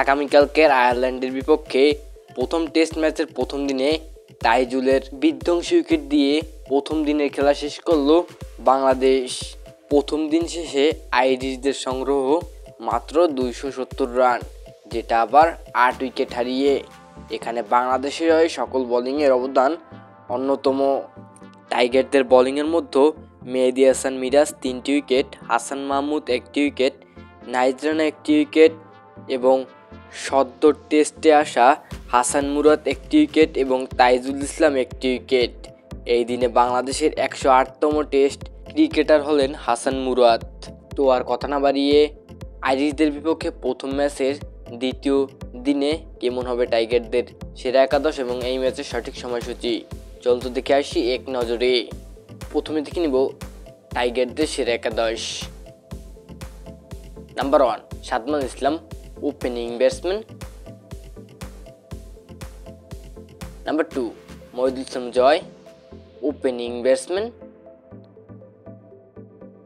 আগামীকালকের আয়ারল্যান্ডের বিপক্ষে প্রথম টেস্ট ম্যাচের প্রথম দিনে তাইজুলের বিধ্বংসী উইকেট দিয়ে প্রথম দিনের খেলা শেষ করল বাংলাদেশ। প্রথম দিন শেষে আইরিশদের সংগ্রহ মাত্র 270 রান, যেটা আবার 8 উইকেট হারিয়ে। এখানে বাংলাদেশের হয়ে সকল বোলিংয়ের অবদান অন্যতম। টাইগারদের বোলিংয়ের মধ্যে মেহেদী হাসান মিরাজ 3টি উইকেট, হাসান মাহমুদ 1টি উইকেট, নাহিদ রানা 1টি উইকেট এবং সদ্য টেস্টে আসা হাসান মুরাদ 1টি উইকেট এবং তাইজুল ইসলাম 1টি উইকেট। এই দিনে বাংলাদেশের 108তম টেস্ট ক্রিকেটার হলেন হাসান মুরাদ। তো আর কথা না বাড়িয়ে আইরিশদের বিপক্ষে প্রথম ম্যাচের দ্বিতীয় দিনে কেমন হবে টাইগারদের সেরা একাদশ এবং এই ম্যাচের সঠিক সময়সূচি চলতে দেখে আসি এক নজরে। প্রথমে দেখে নিব টাইগারদের সেরা একাদশ। Number 1 Sadman Islam, opening batsman. Number 2 Mahidul Islam Joy, opening batsman.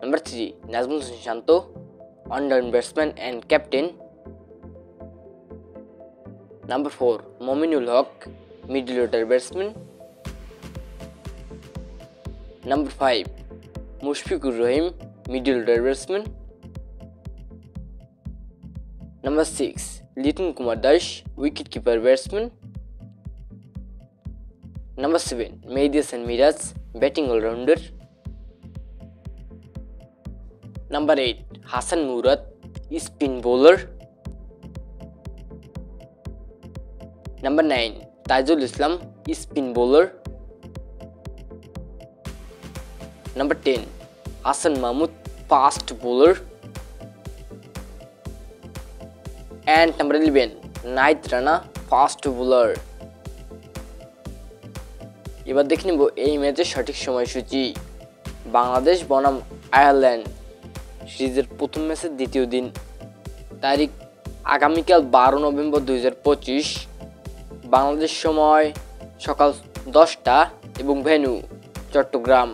Number 3 Nazmul Hossain Shanto, on down batsman and captain. Number 4 Mominul Haque, middle order batsman. Number 5 Mushfiqur Rahim, middle order batsman. Number 6 Liton Kumar Das, wicket keeper batsman. Number 7 Mehidy Hasan Miraz, batting all rounder. Number 8 Hasan Murad, spin bowler. Number 9 Taijul Islam, spin bowler. Number 10 Hasan Mahmud, fast bowler. And number 11 Nahid Rana, fast bowler. এবার দেখে নেব এই ম্যাচের সঠিক সময়সূচি। বাংলাদেশ বনাম Ireland সিরিজের প্রথম ম্যাচের দ্বিতীয় দিন, তারিখ আগামীকাল 12 নভেম্বর 2025, বাংলাদেশ সময় সকাল 10টা এবং ভেন্যু চট্টগ্রাম।